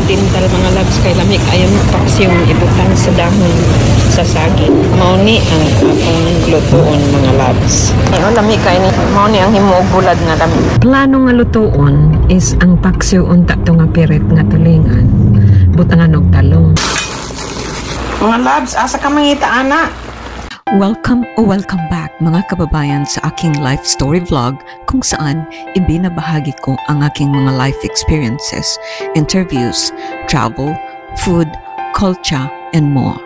makatintal mga labs kay lamig ayon paksiw ibutang sa dahon sa saging. Mao ni ang akong lutoon mga labs. Ayon lamig kay ni mao ni ang himuog bulad nga lamig. Plano nga lutoon is ang paksiw unta to nga pirit nga tulingan. Butangan og talong. Mga labs, asa ka mangita ana? Welcome back mga kababayan sa aking life story vlog kung saan ibinabahagi ko ang aking mga life experiences, interviews, travel, food, culture, and more.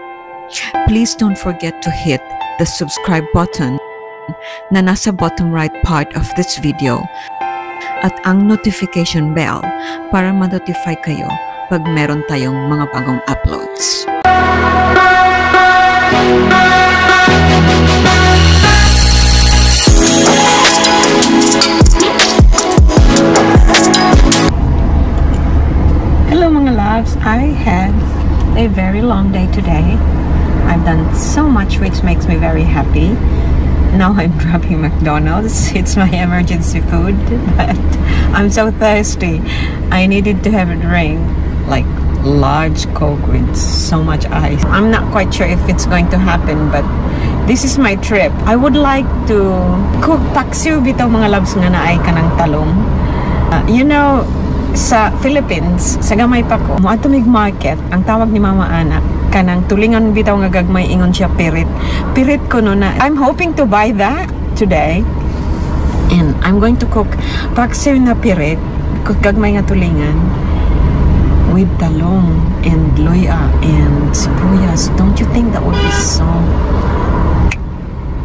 Please don't forget to hit the subscribe button na nasa bottom right part of this video at ang notification bell para ma-notify kayo pag meron tayong mga bagong uploads. Hello mga loves, I had a very long day today. I've done so much which makes me very happy. Now I'm dropping McDonald's. It's my emergency food, but I'm so thirsty. I needed to have a drink, like large Coke with so much ice. I'm not quite sure if it's going to happen, but this is my trip. I would like to cook paksiw bitaw mga loves nga naay kanang talong. You know, sa Philippines, sa gamay pa ko, Muatumig Market, ang tawag ni Mama Ana, kanang tulingan bitaw nga gagmay ingon siya pirit. Pirit ko no na. I'm hoping to buy that today. And I'm going to cook paksiw na pirit, gagmay nga tulingan, with talong and luya and sibuyas. Don't you think that would be so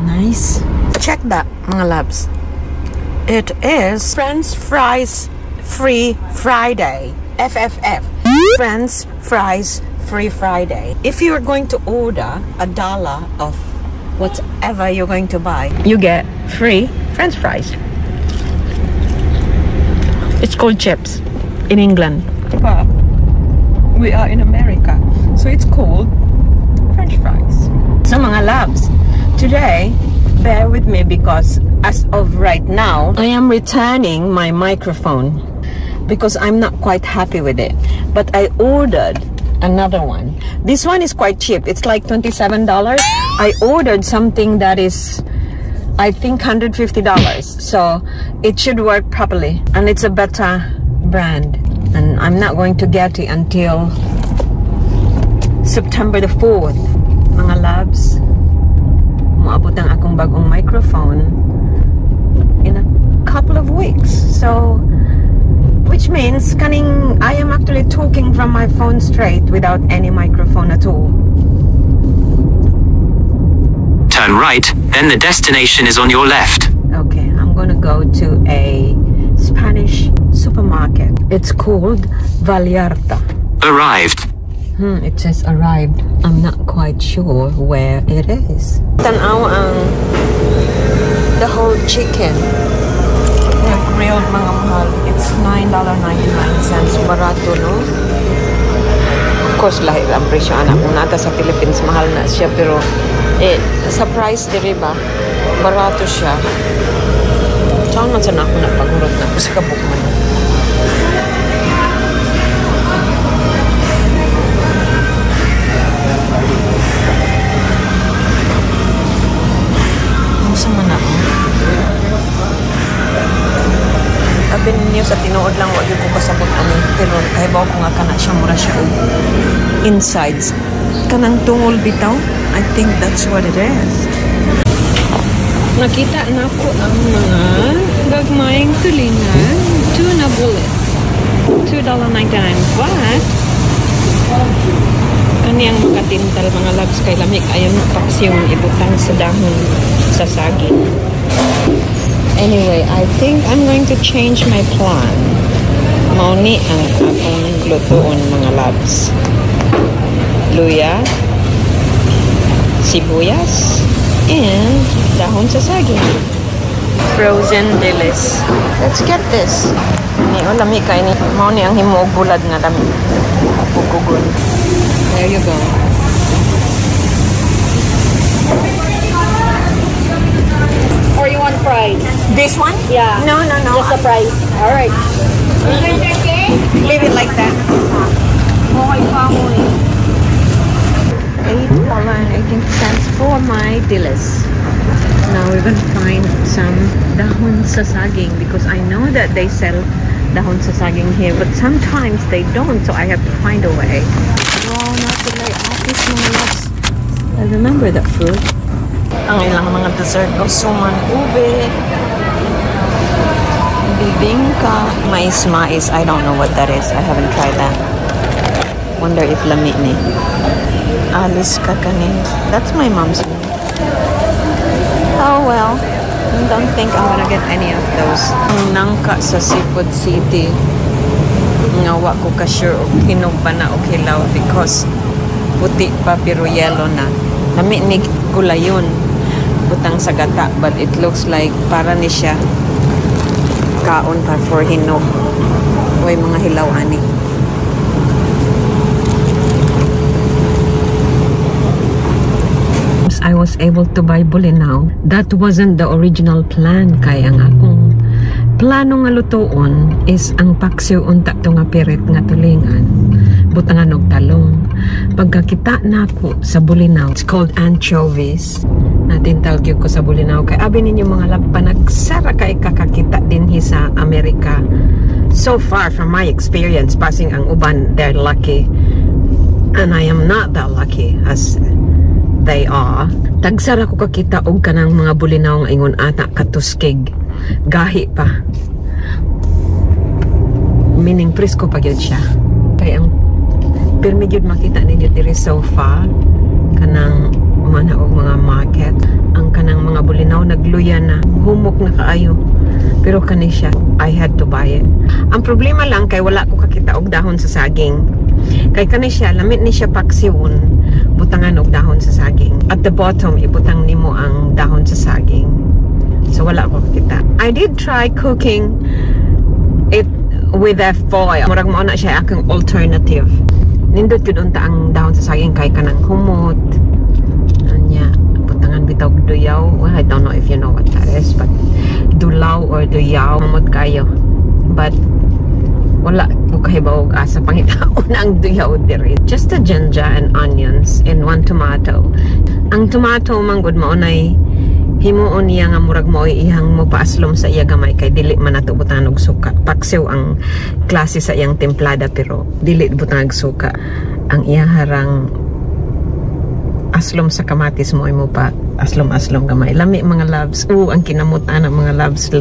nice? Check that, mga labs. It is French Fries Free Friday. FFF. French Fries Free Friday. If you are going to order $1 of whatever you're going to buy, you get free French fries. It's called chips in England. But we are in America, so it's called French fries. So mga labs, today, bear with me because as of right now, I am returning my microphone because I'm not quite happy with it. But I ordered another one. This one is quite cheap. It's like $27. I ordered something that is, I think, $150. So it should work properly. And it's a better brand. And I'm not going to get it until September the 4th. Mga labs, maabot ang akong bagong microphone in a couple of weeks. So, which means I am actually talking from my phone straight without any microphone at all. Turn right, then the destination is on your left. Okay, I'm gonna go to a Spanish supermarket. It's called Vallarta. Arrived. It says arrived. I'm not quite sure where it is. Tanaw ang the whole chicken. Grilled mga mahal. It's $9.99. Barato, no? Of course, lahi ang presyo anak. Kung nata sa Philippines, mahal na siya. Pero, sa price, diri ba? Barato siya. Saan man sana ako napagurot na ako sa kabukman. Masa man ako? Sabi ninyo sa tinuod lang, wag yung ko kasabot ano. Pero kahibaw ko nga kana siya, mura siya insides. Kanang tungol bitaw. I think that's what it is. Nakita na po ang mga gagmayang tulingan. Tuna bullet. $2.99. But, kaniyang makatintal mga labs kay lamig. Ayon paksiw ibutang sa dahon sa saging. Anyway, I think I'm going to change my plan. Mauni ang akong lutoon mga labs. Luya, sibuyas, and dahon sa saging. Frozen dilis. Let's get this. Ni lami kay ni mao ni ang himuog bulad nga lami. Pugugon. There you go. Or you want fries? This one? Yeah. No. Just the fries. All right. Leave it like that. Antilles. Now we're gonna find some dahon sa saging because I know that they sell dahon sa saging here, but sometimes they don't, so I have to find a way. Wow, not to lay off this mga loves. I remember that fruit. Ang ilang mga dessert o suman ube, bibingka, mais. I don't know what that is. I haven't tried that. Wonder if lami ni. Alis kakanin. That's my mom's name. Oh well, I don't think I'm gonna get any of those. Ang nangka sa Seafood City, nga wa ko ka-sure o hinog pa na o hilaw because puti pa pero yellow na. Lami ni gulayon, butang sa gata, but it looks like para ni siya kaon pa for hinog. Uy, mga hilaw ani. I was able to buy bulinaw. That wasn't the original plan, kaya ang akong plano nga lutoon is ang paksiw unta to nga pirit nga tulingan, butangan og talong. Pagkakita nako sa bulinaw, it's called anchovies. Natin talgyo ko sa bulinaw kay abi ninyo mga lab panagsara kay kakakita dinhi sa Amerika. So far from my experience, passing ang uban, they're lucky, and I am not that lucky as they are. Tagsara ko kakita og kanang mga bulinaw nga ingon ata katuskig, gahi pa, meaning presko pa gyud siya. Kay ang pirmi gyud makita ninyo diri so far kanang mana og mga market, ang kanang mga bulinaw nagluya na, humok na kaayo, pero kani siya I had to buy it. Ang problema lang kay wala ko kakita og dahon sa saging. Kay kani siya lamit ni siya paksiwon, butangan og dahon sa saging. At the bottom ibutang nimo ang dahon sa saging. So wala ko kita. I did try cooking it with a foil. Murag mo na siya akong alternative. Nindot yun unta ang dahon sa saging kay kanang humot. Anya, butangan bitaw duyaw. Well, I don't know if you know what that is, but dulaw or duyaw, humot kayo. But wala ko kahibaw asa pangitaon ang duyaw diri. Just a ginger and onions and one tomato. Ang tomato manggod maunay himuon niya nga murag mo ihang mo paaslom sa iya gamay kay dili man nato butangan og suka. Paksiw ang klase sa iyang templada pero dili butangan og suka. Ang iya harang aslom sa kamatis mo imo pa aslom gamay. Lami mga loves. Ang kinamutan ng mga loves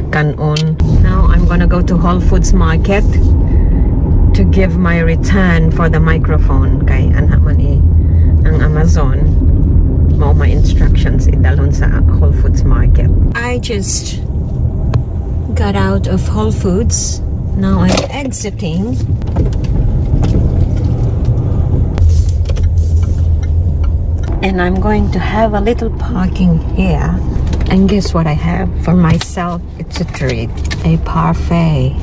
kanon. Now I'm gonna go to Whole Foods Market to give my return for the microphone kay anha man ang Amazon mao my instructions idalhon sa Whole Foods Market. I just got out of Whole Foods. Now I'm exiting. And I'm going to have a little parking here. And guess what I have for myself? It's a treat. A parfait.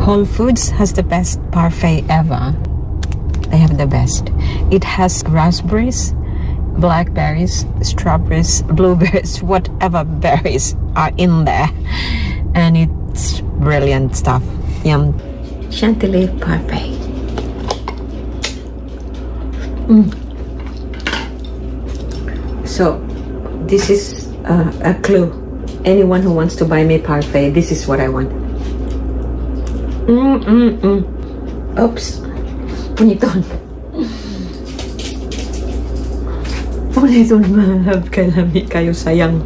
Whole Foods has the best parfait ever. They have the best. It has raspberries, blackberries, strawberries, blueberries, whatever berries are in there. And it's brilliant stuff. Yum. Chantilly parfait. So, this is a clue. Anyone who wants to buy me parfait, this is what I want. Oops. Puniton. Puniton malab kay lami kayo sayang.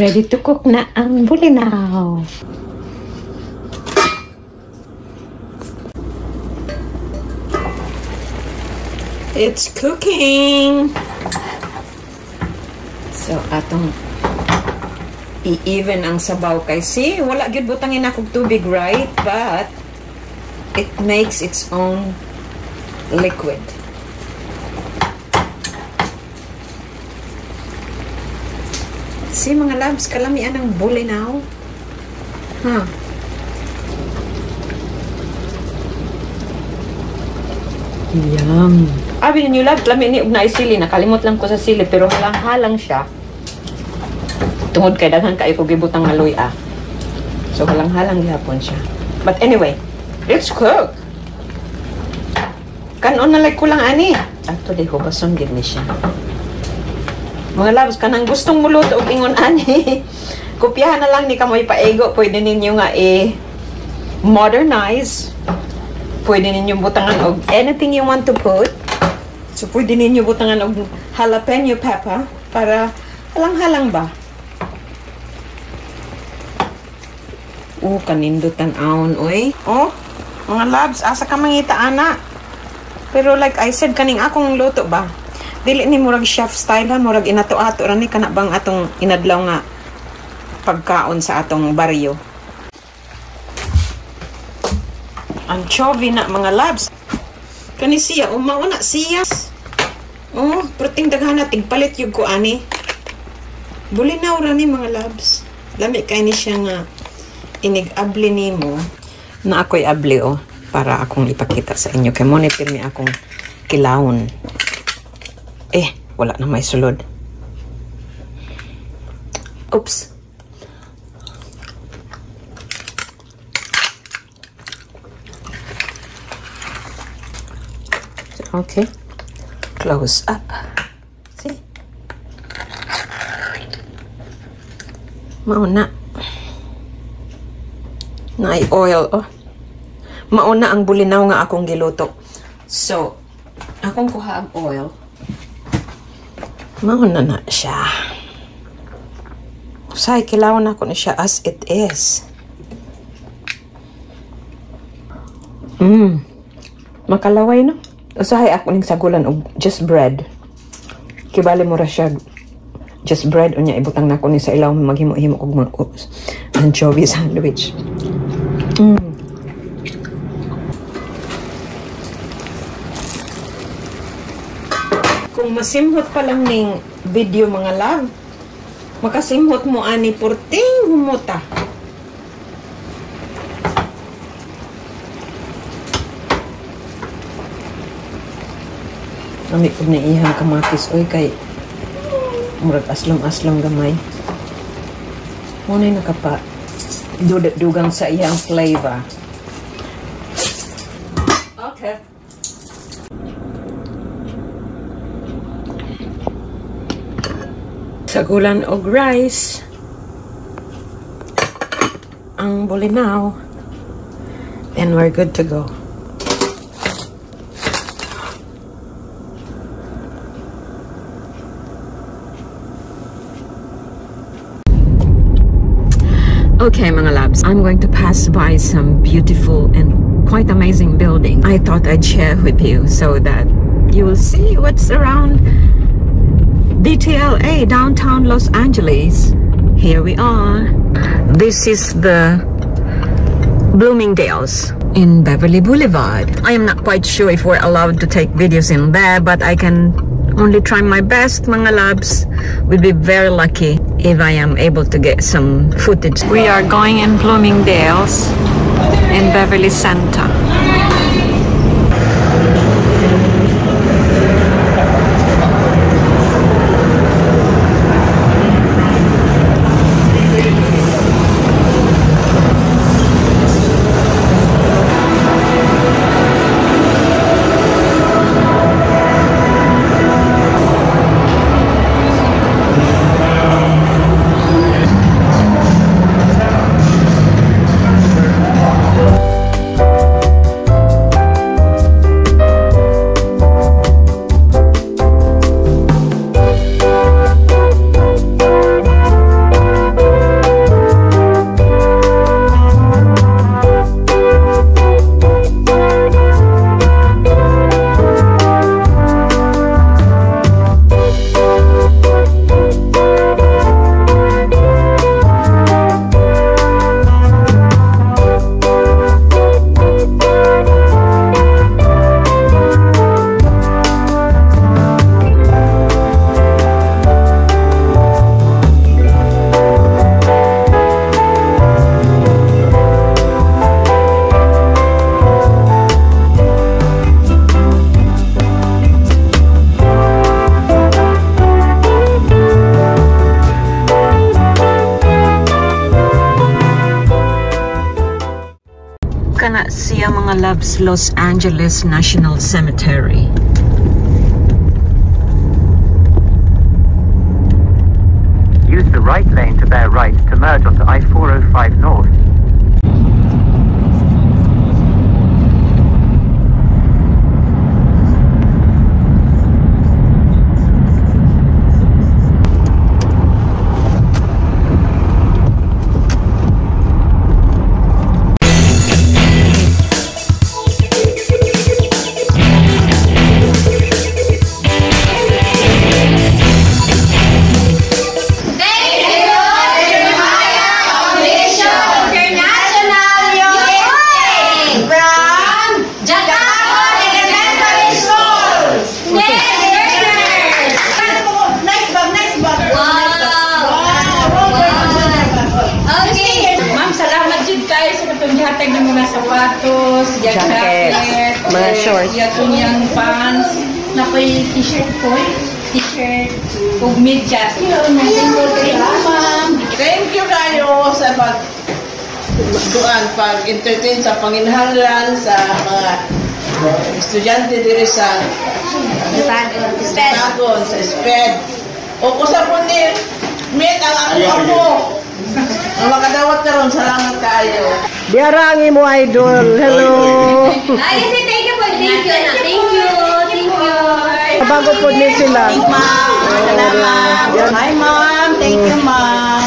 Ready to cook na ang bulinaw. It's cooking! So, atong i-even ang sabaw kay see, wala gyud butangin akong tubig, right? But it makes its own liquid. See mga loves, kalamian ng bulinaw. Huh. Yum. Abi ninyo love, lami ni na sili. Nakalimot lang ko sa sili pero halang-halang siya. Tungod kay daghan kayo ko gibutang nga luya. So halang-halang gihapon siya. But anyway, let's cook. Kanon na like ko lang ani. Actually, hubason gid ni siya. Mga loves, kanang gustong muluto og ingon ani. Kopyahan na lang ni kamoy paego. Pwede ninyo nga modernize. Pwede ninyo butangan og anything you want to put. So pwede ninyo butangan og jalapeno pepper para halang-halang ba. Kanindutan aon oy. Oh, mga loves, asa ka mangita ana. Pero like I said kaning akong luto ba. Dili ni murag chef style ha, murag inato-ato ra ni kana bang atong inadlaw nga pagkaon sa atong baryo. Anchovy na mga loves. Kani siya, mauna siya. Oh, proting daghana tigpalit yug ko ani. Bulinaw ra ni mga loves. Lami kay ni siya nga inig-abli nimo na ako'y abli para akong ipakita sa inyo. Kay monitor mi akong kilawon. Wala na may sulod. Oops. Okay. Close up. See? Mauna. Naay oil, Mauna ang bulinaw nga akong giluto. So, akong kuha ang oil. Mauna na siya. Usay, kilawan ako na siya as it is. Makalaway, no? Usahay ako ning sagulan og just bread. Kibali mo ra siya just bread unya ibutang nako ni sa ilaw maghimo-himo og mga anchovy sandwich. Kung masimhot pa lang ning video mga love, makasimhot mo ani porting humuta. Ami ko na ihang kamatis oy kay murag aslong-aslong gamay. Muna nakapa dugang sa iyang flavor. Okay. Sagulan og rice. Ang bulinaw. And we're good to go. Okay, mga loves, I'm going to pass by some beautiful and quite amazing buildings. I thought I'd share with you so that you will see what's around DTLA, downtown Los Angeles. Here we are. This is the Bloomingdale's in Beverly Boulevard. I am not quite sure if we're allowed to take videos in there, but I can only try my best, mga loves. We'll be very lucky if I am able to get some footage. We are going in Bloomingdale's in Beverly Center. mga loves, Los Angeles National Cemetery. Use the right lane to bear right to merge onto I-405 North. Hatag ng mga sapatos, jacket, mga shorts, yung pants, na po yung t-shirt ko, t-shirt, ug medyas. Thank you kayo sa pag-entertain sa panginhanglan sa mga estudyante diri sa Tagon, sa SPED. O kusa po ni meet ang ako. Ang makadawat karon, salamat kayo. Biarangi mo idol. Hello. Ay, thank you po. Thank you. Bago po ni sila. Ma'am, salamat. Hi ma'am, thank you ma'am.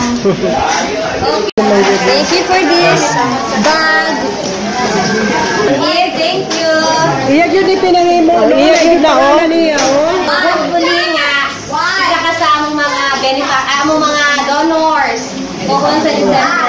Thank you for this bag. Here, thank you. Iyag yun di pinangimo. Iyag yun na o. Muli nga, isa ka sa among mga mga donors. Kung sa isa